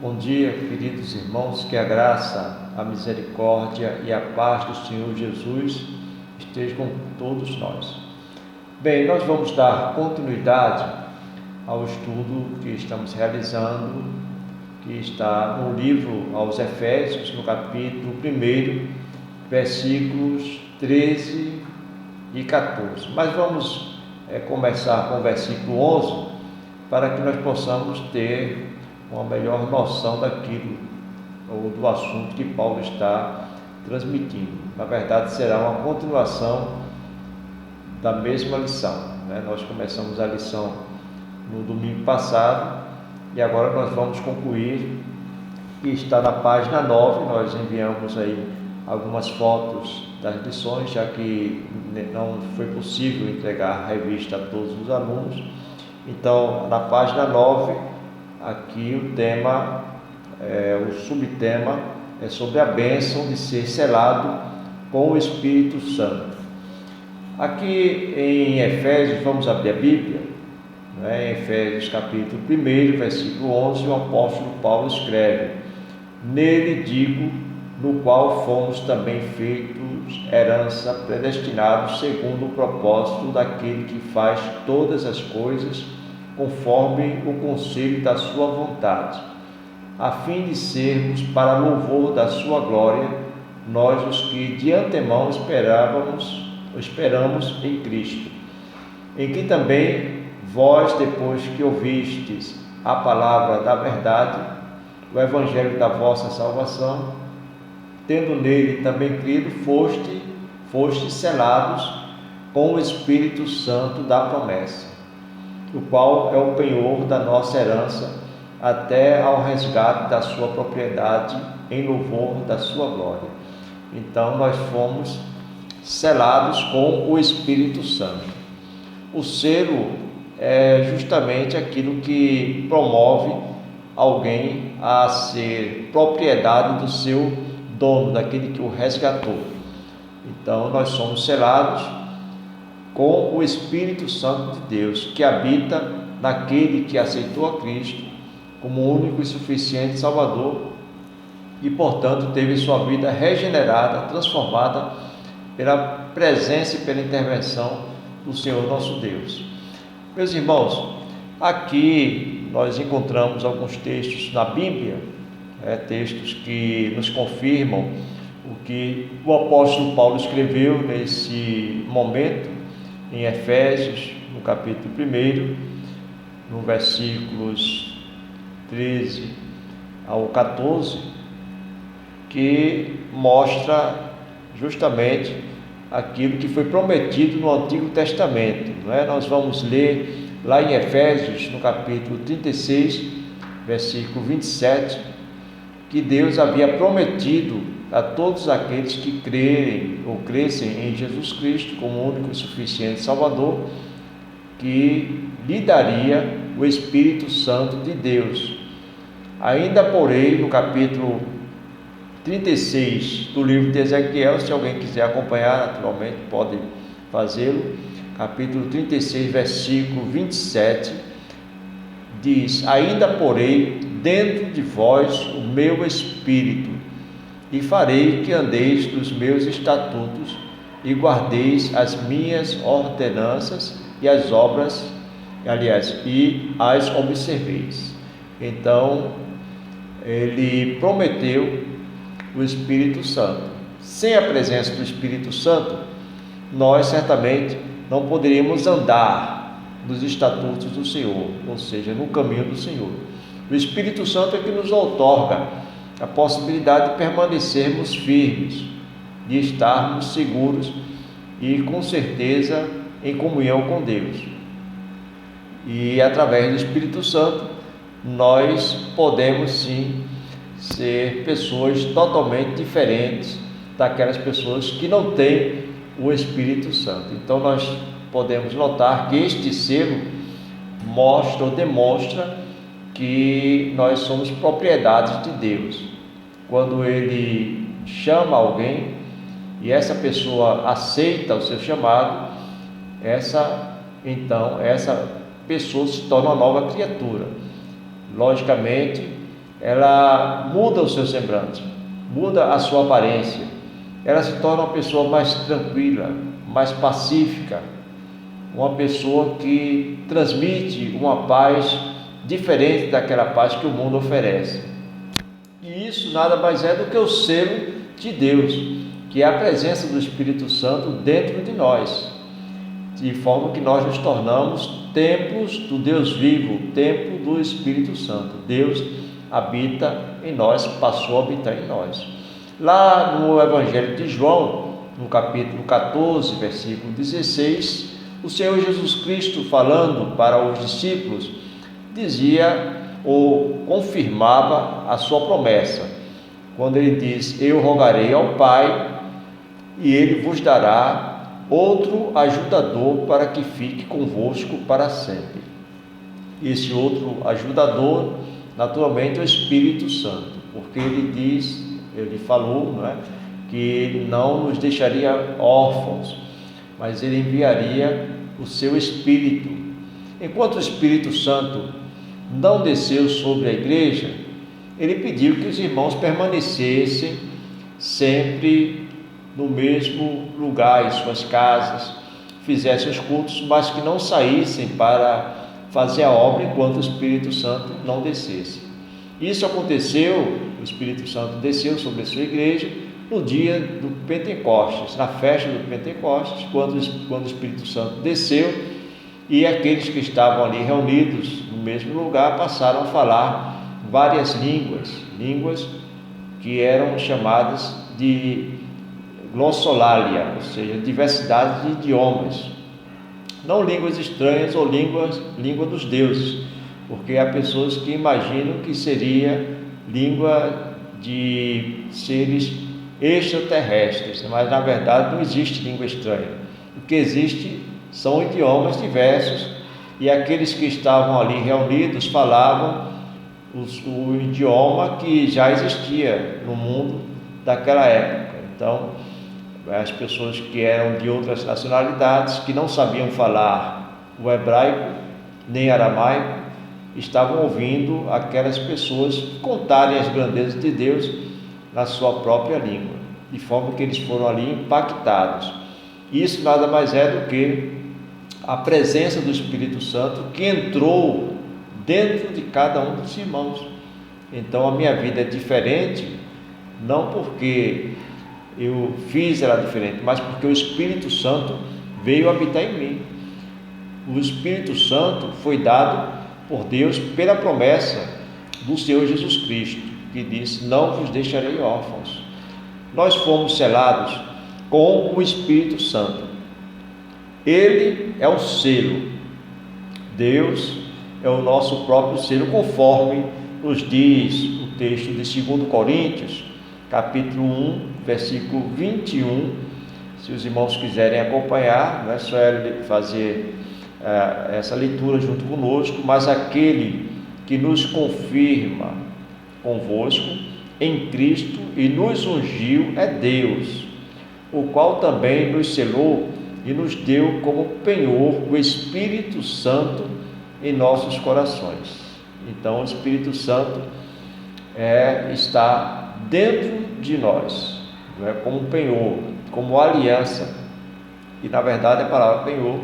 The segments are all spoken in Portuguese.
Bom dia, queridos irmãos, que a graça, a misericórdia e a paz do Senhor Jesus estejam com todos nós. Bem, nós vamos dar continuidade ao estudo que estamos realizando, que está no livro aos Efésios, no capítulo 1, versículos 13 e 14. Mas vamos começar com o versículo 11, para que nós possamos ter uma melhor noção daquilo ou do assunto que Paulo está transmitindo. Na verdade, será uma continuação da mesma lição, Nós começamos a lição no domingo passado e agora nós vamos concluir, e está na página 9. Nós enviamos aí algumas fotos das lições, já que não foi possível entregar a revista a todos os alunos. Então, na página 9, aqui o tema, o subtema é sobre a bênção de ser selado com o Espírito Santo. Aqui em Efésios, vamos abrir a Bíblia, em Efésios capítulo 1, versículo 11, o apóstolo Paulo escreve: "Nele digo, no qual fomos também feitos herança, predestinados segundo o propósito daquele que faz todas as coisas conforme o conselho da sua vontade, a fim de sermos para louvor da sua glória, nós os que de antemão esperamos em Cristo, em que também vós, depois que ouvistes a palavra da verdade, o evangelho da vossa salvação, tendo nele também crido, foste selados com o Espírito Santo da promessa, o qual é o penhor da nossa herança, até ao resgate da sua propriedade, em louvor da sua glória." Então, nós fomos selados com o Espírito Santo. O selo é justamente aquilo que promove alguém a ser propriedade do seu dono, daquele que o resgatou. Então, nós somos selados com o Espírito Santo de Deus, que habita naquele que aceitou a Cristo como único e suficiente Salvador e, portanto, teve sua vida regenerada, transformada pela presença e pela intervenção do Senhor nosso Deus. Meus irmãos, aqui nós encontramos alguns textos na Bíblia, textos que nos confirmam o que o apóstolo Paulo escreveu nesse momento em Efésios, no capítulo 1, no versículos 13 ao 14, que mostra justamente aquilo que foi prometido no Antigo Testamento, Nós vamos ler lá em Efésios, no capítulo 36, versículo 27, que Deus havia prometido a todos aqueles que crerem ou crescem em Jesus Cristo como único e suficiente Salvador, que lhe daria o Espírito Santo de Deus. Ainda porém, no capítulo 36 do livro de Ezequiel, se alguém quiser acompanhar, naturalmente pode fazê-lo, capítulo 36, versículo 27, diz: "Ainda porei dentro de vós o meu Espírito, e farei que andeis nos meus estatutos, e guardeis as minhas ordenanças e as obras, e as observeis." Então, ele prometeu o Espírito Santo. Sem a presença do Espírito Santo, nós certamente não poderíamos andar nos estatutos do Senhor, ou seja, no caminho do Senhor. O Espírito Santo é que nos outorga a possibilidade de permanecermos firmes, de estarmos seguros e com certeza em comunhão com Deus. E através do Espírito Santo nós podemos sim ser pessoas totalmente diferentes daquelas pessoas que não têm o Espírito Santo. Então nós podemos notar que este selo mostra ou demonstra que nós somos propriedades de Deus. Quando Ele chama alguém e essa pessoa aceita o seu chamado, essa pessoa se torna uma nova criatura. Logicamente, ela muda o seu semblante, muda a sua aparência, ela se torna uma pessoa mais tranquila, mais pacífica, uma pessoa que transmite uma paz diferente daquela paz que o mundo oferece. E isso nada mais é do que o selo de Deus, que é a presença do Espírito Santo dentro de nós, de forma que nós nos tornamos templos do Deus vivo, templo do Espírito Santo. Deus habita em nós, passou a habitar em nós. Lá no Evangelho de João, no capítulo 14, versículo 16, o Senhor Jesus Cristo, falando para os discípulos, dizia ou confirmava a sua promessa, quando ele diz: eu rogarei ao Pai e ele vos dará outro ajudador para que fique convosco para sempre. Esse outro ajudador, naturalmente, é o Espírito Santo, porque ele falou, não é, que ele não nos deixaria órfãos, mas ele enviaria o seu Espírito. Enquanto o Espírito Santo não desceu sobre a igreja, ele pediu que os irmãos permanecessem sempre no mesmo lugar, em suas casas, fizessem os cultos, mas que não saíssem para fazer a obra enquanto o Espírito Santo não descesse. Isso aconteceu, o Espírito Santo desceu sobre a sua igreja no dia do Pentecostes, na festa do Pentecostes, quando o Espírito Santo desceu, e aqueles que estavam ali reunidos no mesmo lugar passaram a falar várias línguas que eram chamadas de glossolalia, ou seja, diversidade de idiomas, não línguas estranhas ou língua dos deuses, porque há pessoas que imaginam que seria língua de seres extraterrestres, mas na verdade não existe língua estranha. O que existe são idiomas diversos, e aqueles que estavam ali reunidos falavam o idioma que já existia no mundo daquela época. Então, as pessoas que eram de outras nacionalidades, que não sabiam falar o hebraico nem aramaico, estavam ouvindo aquelas pessoas contarem as grandezas de Deus na sua própria língua, de forma que eles foram ali impactados. Isso nada mais é do que a presença do Espírito Santo que entrou dentro de cada um dos irmãos. Então a minha vida é diferente, não porque eu fiz ela diferente, mas porque o Espírito Santo veio habitar em mim. O Espírito Santo foi dado por Deus pela promessa do Senhor Jesus Cristo, que disse: não vos deixarei órfãos. Nós fomos selados com o Espírito Santo. Ele é o selo. Deus é o nosso próprio selo, conforme nos diz o texto de 2 Coríntios, capítulo 1, versículo 21. Se os irmãos quiserem acompanhar, não é só fazer essa leitura junto conosco, mas aquele que nos confirma convosco em Cristo e nos ungiu é Deus, o qual também nos selou e nos deu como penhor o Espírito Santo em nossos corações. Então o Espírito Santo está dentro de nós, não é? Como penhor, como aliança. E na verdade a palavra penhor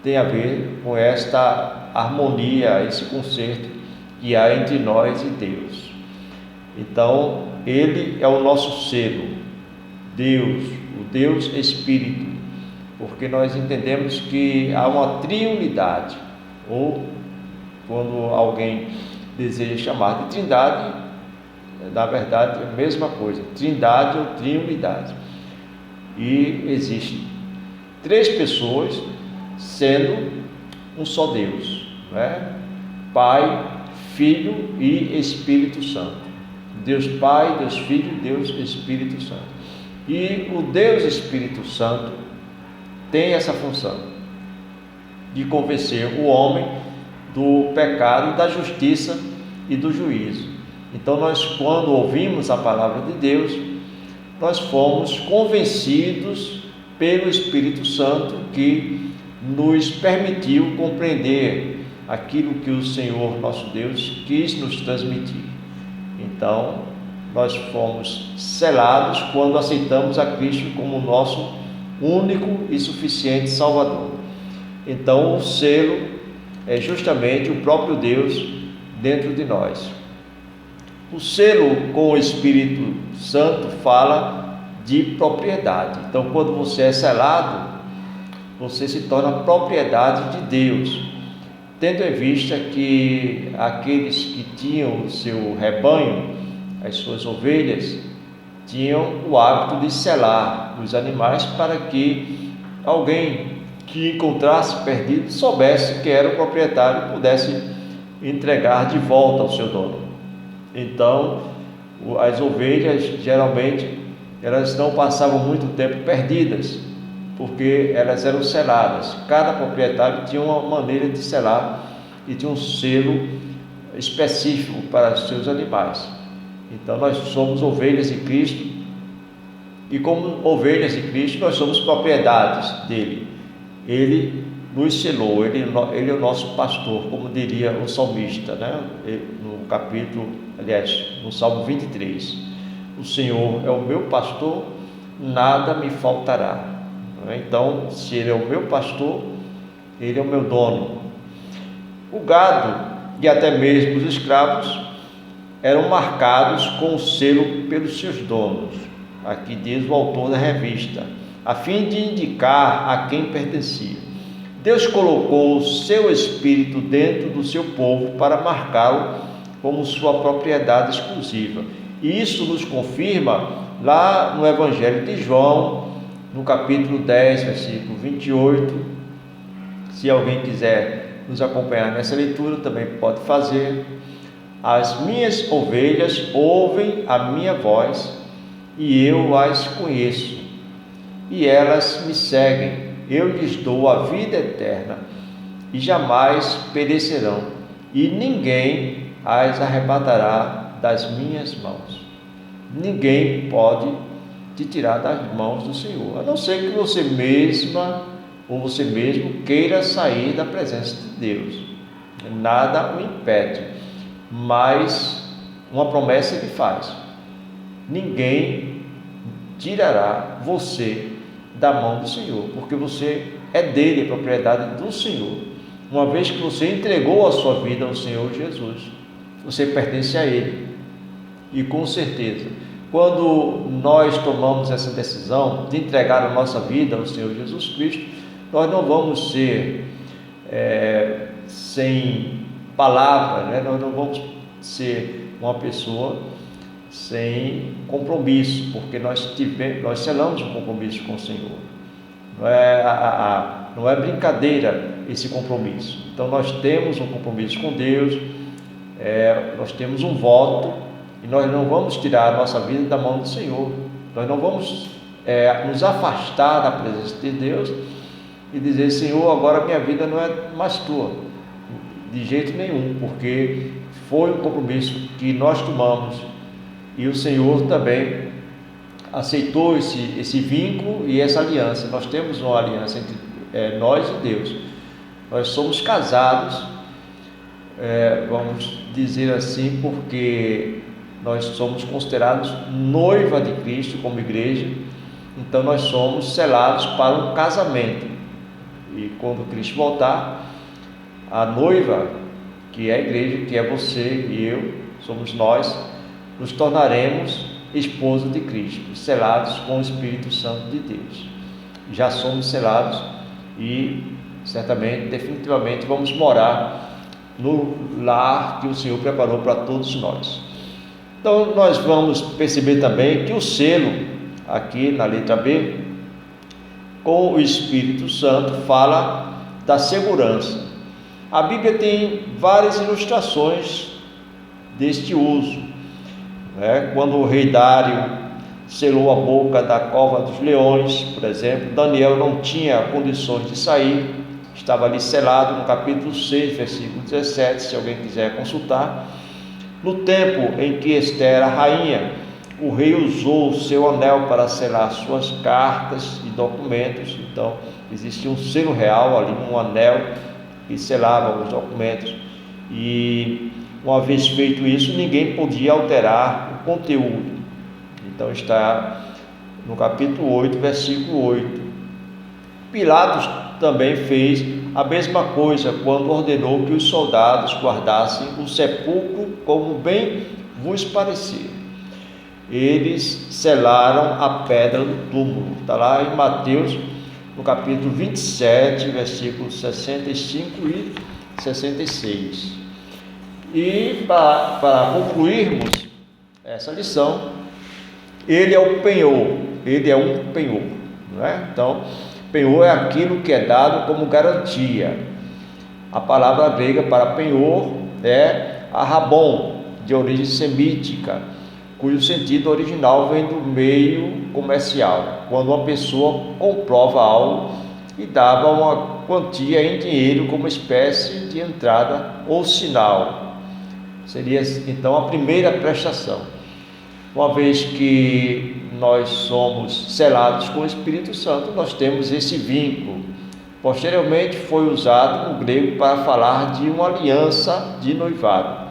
tem a ver com esta harmonia, esse concerto que há entre nós e Deus. Então ele é o nosso selo, Deus, o Deus Espírito, porque nós entendemos que há uma triunidade, ou quando alguém deseja chamar de trindade, na verdade é a mesma coisa, trindade ou triunidade. E existe 3 pessoas sendo um só Deus, não é? Pai, Filho e Espírito Santo. Deus Pai, Deus Filho, Deus Espírito Santo. E o Deus Espírito Santo tem essa função de convencer o homem do pecado, da justiça e do juízo. Então nós, quando ouvimos a palavra de Deus, nós fomos convencidos pelo Espírito Santo, que nos permitiu compreender aquilo que o Senhor nosso Deus quis nos transmitir. Então, nós fomos selados quando aceitamos a Cristo como nosso único e suficiente Salvador. Então, o selo é justamente o próprio Deus dentro de nós. O selo com o Espírito Santo fala de propriedade. Então, quando você é selado, você se torna propriedade de Deus, tendo em vista que aqueles que tinham o seu rebanho, as suas ovelhas, tinham o hábito de selar os animais para que alguém que encontrasse perdido soubesse que era o proprietário e pudesse entregar de volta ao seu dono. Então, as ovelhas, geralmente, elas não passavam muito tempo perdidas, porque elas eram seladas. Cada proprietário tinha uma maneira de selar e tinha um selo específico para os seus animais. Então, nós somos ovelhas de Cristo, e como ovelhas de Cristo, nós somos propriedades dele. Ele nos selou, ele é o nosso pastor, como diria o salmista, né? No capítulo, aliás, no Salmo 23. O Senhor é o meu pastor, nada me faltará. Então, se ele é o meu pastor, ele é o meu dono. O gado e até mesmo os escravos eram marcados com o selo pelos seus donos. Aqui diz o autor da revista, a fim de indicar a quem pertencia. Deus colocou o seu Espírito dentro do seu povo para marcá-lo como sua propriedade exclusiva. E isso nos confirma lá no Evangelho de João, no capítulo 10, versículo 28. Se alguém quiser nos acompanhar nessa leitura, também pode fazer. As minhas ovelhas ouvem a minha voz, e eu as conheço, e elas me seguem. Eu lhes dou a vida eterna, e jamais perecerão, e ninguém as arrebatará das minhas mãos. Ninguém pode te tirar das mãos do Senhor, a não ser que você mesma ou você mesmo queira sair da presença de Deus. Nada o impede, mas uma promessa Ele faz: ninguém tirará você da mão do Senhor, porque você é dele, é propriedade do Senhor. Uma vez que você entregou a sua vida ao Senhor Jesus, você pertence a Ele. E com certeza, quando nós tomamos essa decisão de entregar a nossa vida ao Senhor Jesus Cristo, nós não vamos ser sem palavra, né? Nós não vamos ser uma pessoa sem compromisso, porque nós selamos um compromisso com o Senhor. Não é brincadeira esse compromisso. Então nós temos um compromisso com Deus, nós temos um voto, e nós não vamos tirar a nossa vida da mão do Senhor. Nós não vamos nos afastar da presença de Deus e dizer: Senhor, agora minha vida não é mais tua, de jeito nenhum, porque foi um compromisso que nós tomamos. E o Senhor também aceitou esse vínculo e essa aliança. Nós temos uma aliança entre nós e Deus. Nós somos casados, vamos dizer assim, porque nós somos considerados noiva de Cristo como igreja. Então nós somos selados para um casamento. E quando Cristo voltar, a noiva, que é a igreja, que é você e eu, somos nós, nos tornaremos esposa de Cristo, selados com o Espírito Santo de Deus. Já somos selados e certamente, definitivamente, vamos morar no lar que o Senhor preparou para todos nós. Então nós vamos perceber também que o selo, aqui na letra B, com o Espírito Santo, fala da segurança. A Bíblia tem várias ilustrações deste uso. Quando o rei Dário selou a boca da cova dos leões, por exemplo, Daniel não tinha condições de sair, estava ali selado no capítulo 6, versículo 17, se alguém quiser consultar. No tempo em que Esther era rainha, o rei usou o seu anel para selar suas cartas e documentos. Então existia um selo real ali, um anel que selava os documentos. E Uma vez feito isso, ninguém podia alterar o conteúdo. Então está no capítulo 8, versículo 8. Pilatos também fez a mesma coisa quando ordenou que os soldados guardassem o sepulcro como bem vos parecer. Eles selaram a pedra do túmulo. Está lá em Mateus, no capítulo 27, versículos 65 e 66. E para concluirmos essa lição, ele é o penhor, ele é um penhor, não é? Então, penhor é aquilo que é dado como garantia. A palavra grega para penhor é arrabon, de origem semítica, cujo sentido original vem do meio comercial, quando uma pessoa comprova algo e dava uma quantia em dinheiro como espécie de entrada ou sinal. Seria então a primeira prestação. Uma vez que nós somos selados com o Espírito Santo, nós temos esse vínculo. Posteriormente foi usado no grego para falar de uma aliança de noivado.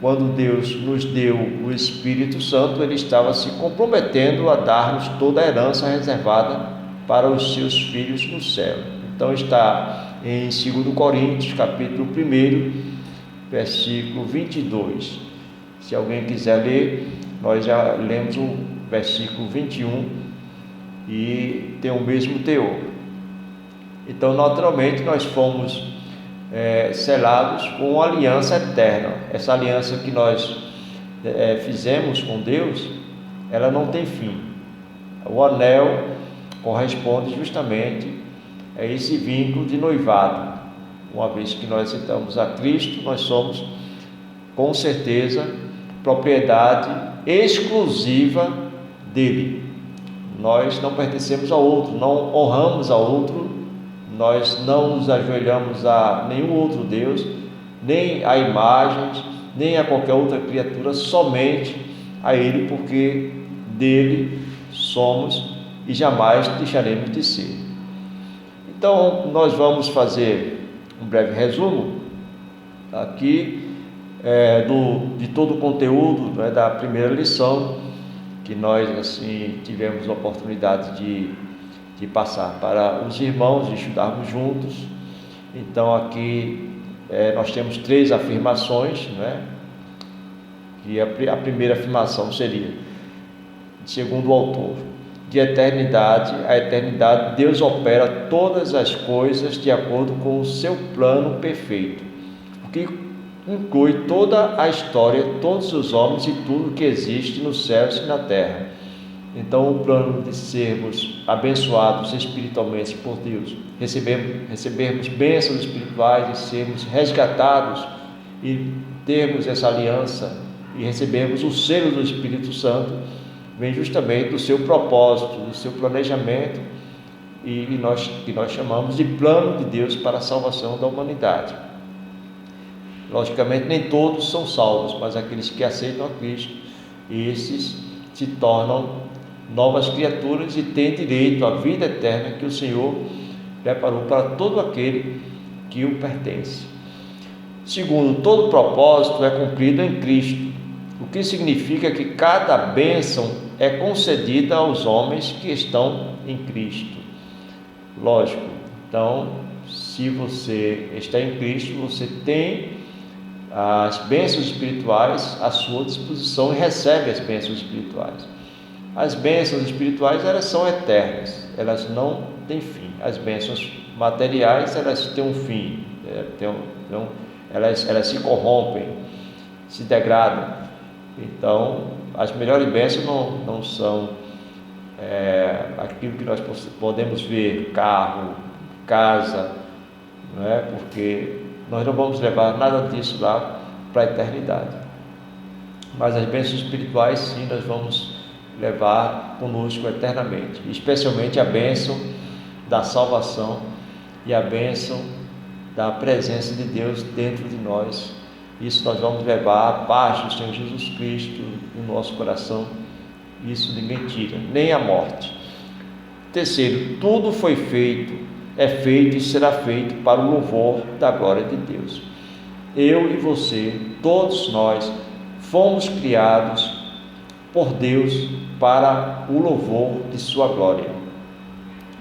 Quando Deus nos deu o Espírito Santo, Ele estava se comprometendo a dar-nos toda a herança reservada para os seus filhos no céu. Então está em 2 Coríntios, capítulo 1, versículo 22. Se alguém quiser ler, nós já lemos o versículo 21 e tem o mesmo teor. Então, naturalmente, nós fomos selados com uma aliança eterna. Essa aliança que nós fizemos com Deus, ela não tem fim. O anel corresponde justamente a esse vínculo de noivado. Uma vez que nós aceitamos a Cristo, nós somos, com certeza, propriedade exclusiva dele. Nós não pertencemos a outro, não honramos a outro, nós não nos ajoelhamos a nenhum outro Deus, nem a imagens, nem a qualquer outra criatura, somente a Ele, porque dele somos e jamais deixaremos de ser. Então, nós vamos fazer um breve resumo aqui de todo o conteúdo, da primeira lição, que nós assim tivemos a oportunidade de passar para os irmãos, de estudarmos juntos. Então aqui nós temos 3 afirmações, que a primeira afirmação seria, segundo o autor, de eternidade a eternidade, Deus opera todas as coisas de acordo com o seu plano perfeito, o que inclui toda a história, todos os homens e tudo que existe nos céus e na terra. Então, o plano de sermos abençoados espiritualmente por Deus, recebermos bênçãos espirituais e sermos resgatados e termos essa aliança e recebermos o selo do Espírito Santo, vem justamente do seu propósito, do seu planejamento e que nós chamamos de plano de Deus para a salvação da humanidade. Logicamente, nem todos são salvos, mas aqueles que aceitam a Cristo, esses se tornam novas criaturas e têm direito à vida eterna que o Senhor preparou para todo aquele que o pertence. Segundo, todo propósito é cumprido em Cristo, o que significa que cada bênção é concedida aos homens que estão em Cristo. Lógico, então, se você está em Cristo, você tem as bênçãos espirituais à sua disposição e recebe as bênçãos espirituais. As bênçãos espirituais, elas são eternas, elas não têm fim. As bênçãos materiais, elas têm um fim, elas se corrompem, se degradam. Então, as melhores bênçãos não são aquilo que nós podemos ver, carro, casa, porque nós não vamos levar nada disso lá para a eternidade. Mas as bênçãos espirituais, sim, nós vamos levar conosco eternamente, especialmente a bênção da salvação e a bênção da presença de Deus dentro de nós. Isso nós vamos levar a paz do Senhor Jesus Cristo no nosso coração. Isso ninguém tira, nem a morte. Terceiro, tudo foi feito, é feito e será feito para o louvor da glória de Deus. Eu e você todos nós fomos criados por Deus para o louvor de sua glória.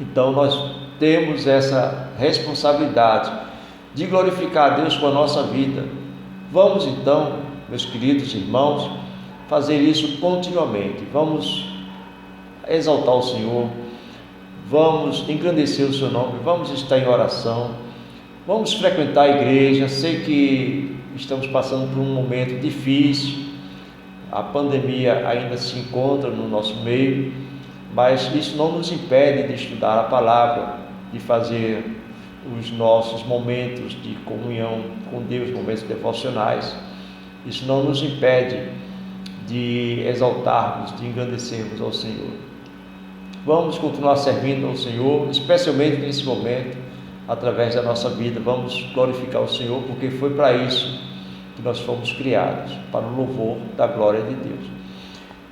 Então nós temos essa responsabilidade de glorificar a Deus com a nossa vida. Vamos então, meus queridos irmãos, fazer isso continuamente. Vamos exaltar o Senhor, vamos engrandecer o seu nome, vamos estar em oração, vamos frequentar a igreja. Sei que estamos passando por um momento difícil, a pandemia ainda se encontra no nosso meio, mas isso não nos impede de estudar a palavra, de fazer os nossos momentos de comunhão com Deus, momentos devocionais. Isso não nos impede de exaltarmos, de engrandecermos ao Senhor. Vamos continuar servindo ao Senhor, especialmente nesse momento, através da nossa vida. Vamos glorificar o Senhor, porque foi para isso que nós fomos criados, para o louvor da glória de Deus.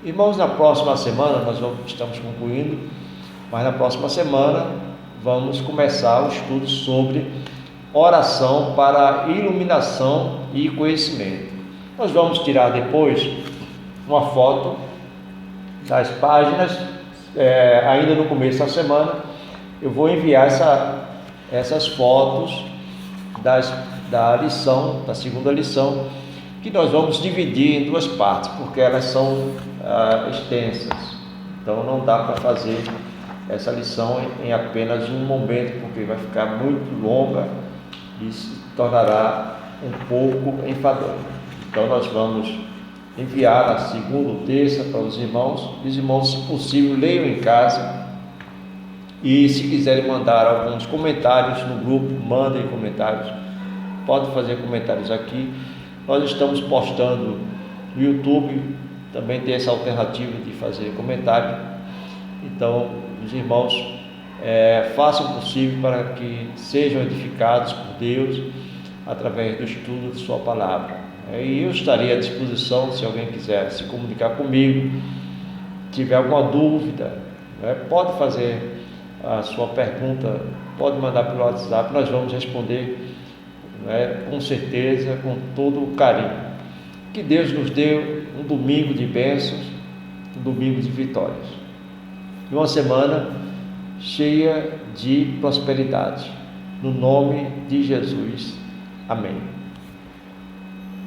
Irmãos, na próxima semana, estamos concluindo, mas na próxima semana vamos começar o estudo sobre oração para iluminação e conhecimento. Nós vamos tirar depois uma foto das páginas, ainda no começo da semana, eu vou enviar essas fotos da lição, da segunda lição, que nós vamos dividir em duas partes, porque elas são extensas, então não dá para fazer essa lição em apenas um momento, porque vai ficar muito longa e se tornará um pouco enfadonho. Então nós vamos enviar a segunda ou terça para os irmãos. Os irmãos, se possível, leiam em casa, e se quiserem mandar alguns comentários no grupo, mandem comentários, podem fazer comentários aqui. Nós estamos postando no YouTube, também tem essa alternativa de fazer comentário. Então os irmãos façam o possível para que sejam edificados por Deus através do estudo de sua palavra. E eu estarei à disposição, se alguém quiser se comunicar comigo, tiver alguma dúvida, pode fazer a sua pergunta, pode mandar pelo WhatsApp, nós vamos responder com certeza, com todo o carinho. Que Deus nos dê um domingo de bênçãos, um domingo de vitórias, e uma semana cheia de prosperidade, no nome de Jesus, amém.